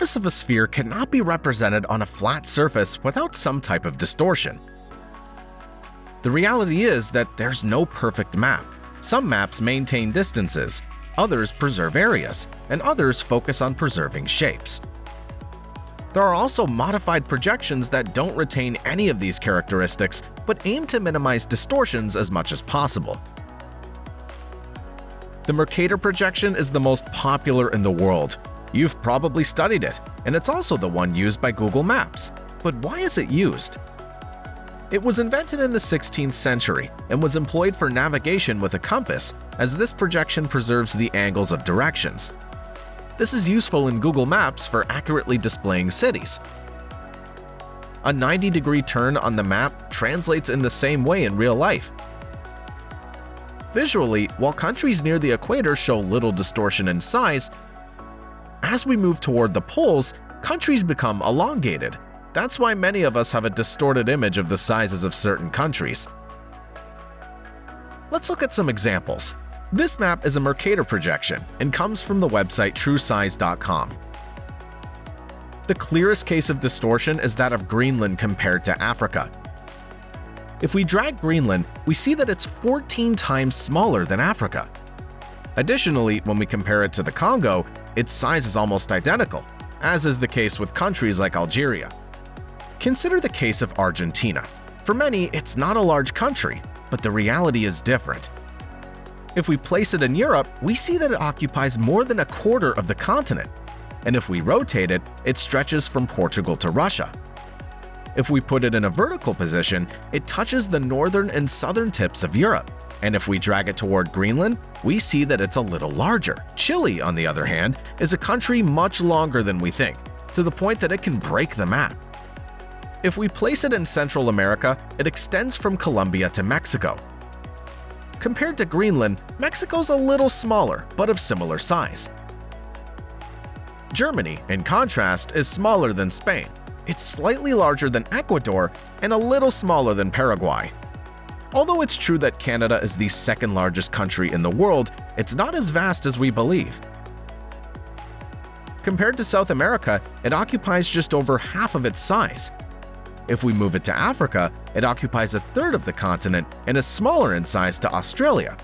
surface of a sphere cannot be represented on a flat surface without some type of distortion. The reality is that there's no perfect map. Some maps maintain distances, others preserve areas, and others focus on preserving shapes. There are also modified projections that don't retain any of these characteristics but aim to minimize distortions as much as possible. The Mercator projection is the most popular in the world. You've probably studied it, and it's also the one used by Google Maps. But why is it used? It was invented in the 16th century and was employed for navigation with a compass, as this projection preserves the angles of directions. This is useful in Google Maps for accurately displaying cities. A 90-degree turn on the map translates in the same way in real life. Visually, while countries near the equator show little distortion in size, as we move toward the poles, countries become elongated. That's why many of us have a distorted image of the sizes of certain countries. Let's look at some examples. This map is a Mercator projection and comes from the website truesize.com. The clearest case of distortion is that of Greenland compared to Africa. If we drag Greenland, we see that it's 14 times smaller than Africa. Additionally, when we compare it to the Congo, its size is almost identical, as is the case with countries like Algeria. Consider the case of Argentina. For many, it's not a large country, but the reality is different. If we place it in Europe, we see that it occupies more than a quarter of the continent, and if we rotate it, it stretches from Portugal to Russia. If we put it in a vertical position, it touches the northern and southern tips of Europe, and if we drag it toward Greenland, we see that it's a little larger. Chile, on the other hand, is a country much longer than we think, to the point that it can break the map. If we place it in Central America, it extends from Colombia to Mexico. Compared to Greenland, Mexico's a little smaller, but of similar size. Germany, in contrast, is smaller than Spain. It's slightly larger than Ecuador and a little smaller than Paraguay. Although it's true that Canada is the second largest country in the world, it's not as vast as we believe. Compared to South America, it occupies just over half of its size. If we move it to Africa, it occupies a third of the continent and is smaller in size to Australia.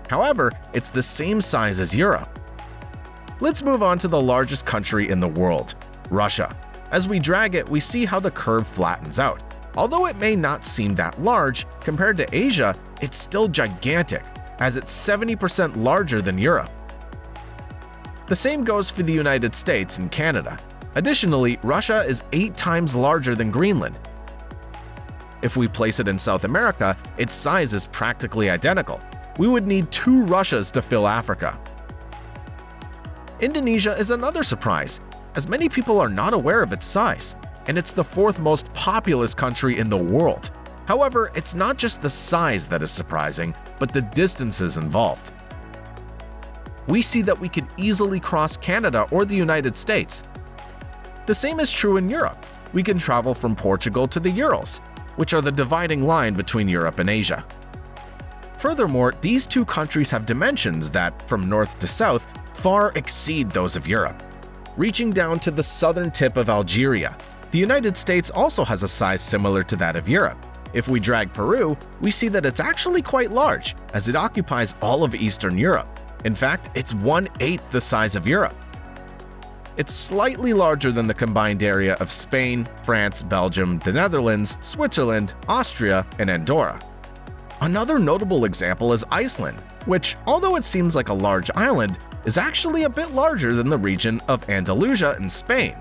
However, it's the same size as Europe. Let's move on to the largest country in the world, Russia. As we drag it, we see how the curve flattens out. Although it may not seem that large, compared to Asia, it's still gigantic, as it's 70% larger than Europe. The same goes for the United States and Canada. Additionally, Russia is 8 times larger than Greenland. If we place it in South America, its size is practically identical. We would need 2 Russias to fill Africa. Indonesia is another surprise, as many people are not aware of its size, and it's the 4th most populous country in the world. However, it's not just the size that is surprising, but the distances involved. We see that we could easily cross Canada or the United States. The same is true in Europe. We can travel from Portugal to the Urals, which are the dividing line between Europe and Asia. Furthermore, these 2 countries have dimensions that, from north to south, far exceed those of Europe. Reaching down to the southern tip of Algeria, the United States also has a size similar to that of Europe. If we drag Peru, we see that it's actually quite large, as it occupies all of Eastern Europe. In fact, it's 1/8 the size of Europe. It's slightly larger than the combined area of Spain, France, Belgium, the Netherlands, Switzerland, Austria, and Andorra. Another notable example is Iceland, which, although it seems like a large island, is actually a bit larger than the region of Andalusia in Spain.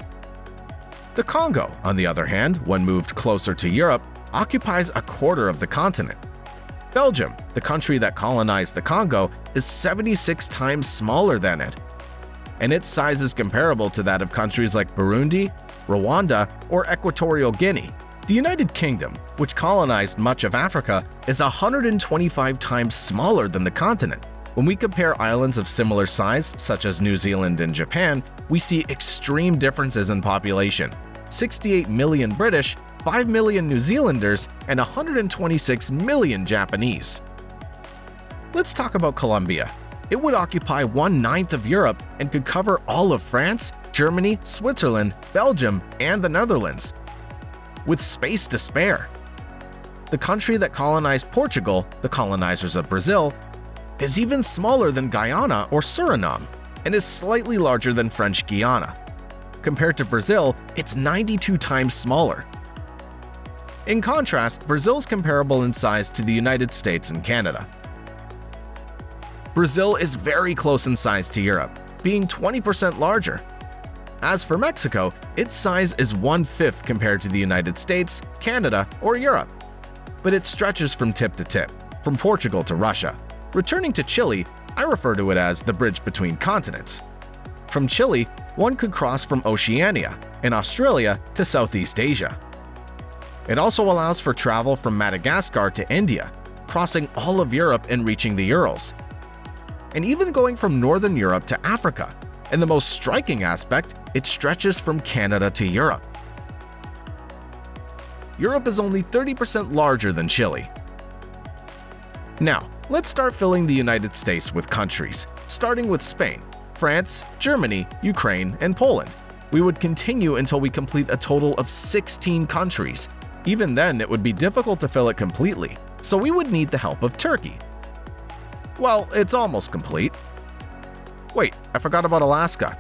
The Congo, on the other hand, when moved closer to Europe, occupies a quarter of the continent. Belgium, the country that colonized the Congo, is 76 times smaller than it, and its size is comparable to that of countries like Burundi, Rwanda, or Equatorial Guinea. The United Kingdom, which colonized much of Africa, is 125 times smaller than the continent. When we compare islands of similar size, such as New Zealand and Japan, we see extreme differences in population: 68 million British, 5 million New Zealanders, and 126 million Japanese. Let's talk about Colombia. it would occupy 1/9 of Europe and could cover all of France, Germany, Switzerland, Belgium, and the Netherlands. With space to spare. The country that colonized Portugal, the colonizers of Brazil, is even smaller than Guyana or Suriname, and is slightly larger than French Guiana. Compared to Brazil, it's 92 times smaller. In contrast, Brazil's comparable in size to the United States and Canada. Brazil is very close in size to Europe, being 20% larger. As for Mexico, its size is 1/5 compared to the United States, Canada, or Europe. But it stretches from tip to tip, from Portugal to Russia. Returning to Chile, I refer to it as the bridge between continents. From Chile, one could cross from Oceania and Australia to Southeast Asia. It also allows for travel from Madagascar to India, crossing all of Europe and reaching the Urals. And even going from Northern Europe to Africa. And the most striking aspect, it stretches from Canada to Europe. Europe is only 30% larger than Chile. Now, let's start filling the United States with countries, starting with Spain, France, Germany, Ukraine, and Poland. We would continue until we complete a total of 16 countries. Even then, it would be difficult to fill it completely, so we would need the help of Turkey. Well, it's almost complete. Wait, I forgot about Alaska.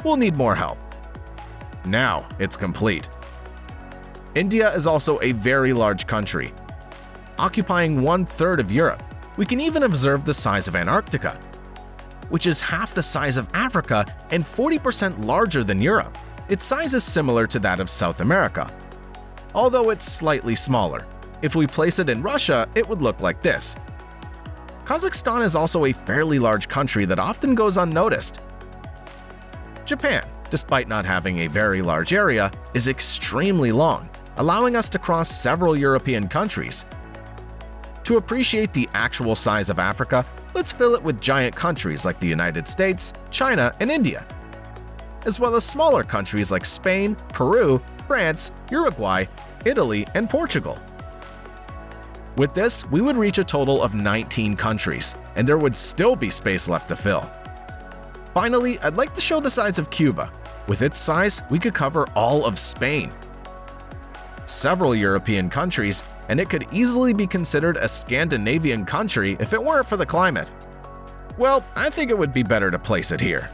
We'll need more help. Now it's complete. India is also a very large country, occupying 1/3 of Europe. We can even observe the size of Antarctica, which is half the size of Africa and 40% larger than Europe. Its size is similar to that of South America, although it's slightly smaller. If we place it in Russia, it would look like this. Kazakhstan is also a fairly large country that often goes unnoticed. Japan, despite not having a very large area, is extremely long, allowing us to cross several European countries. To appreciate the actual size of Africa, let's fill it with giant countries like the United States, China, and India, as well as smaller countries like Spain, Peru, France, Uruguay, Italy, and Portugal. With this, we would reach a total of 19 countries, and there would still be space left to fill. Finally, I'd like to show the size of Cuba. With its size, we could cover all of Spain, several European countries, and it could easily be considered a Scandinavian country if it weren't for the climate. Well, I think it would be better to place it here.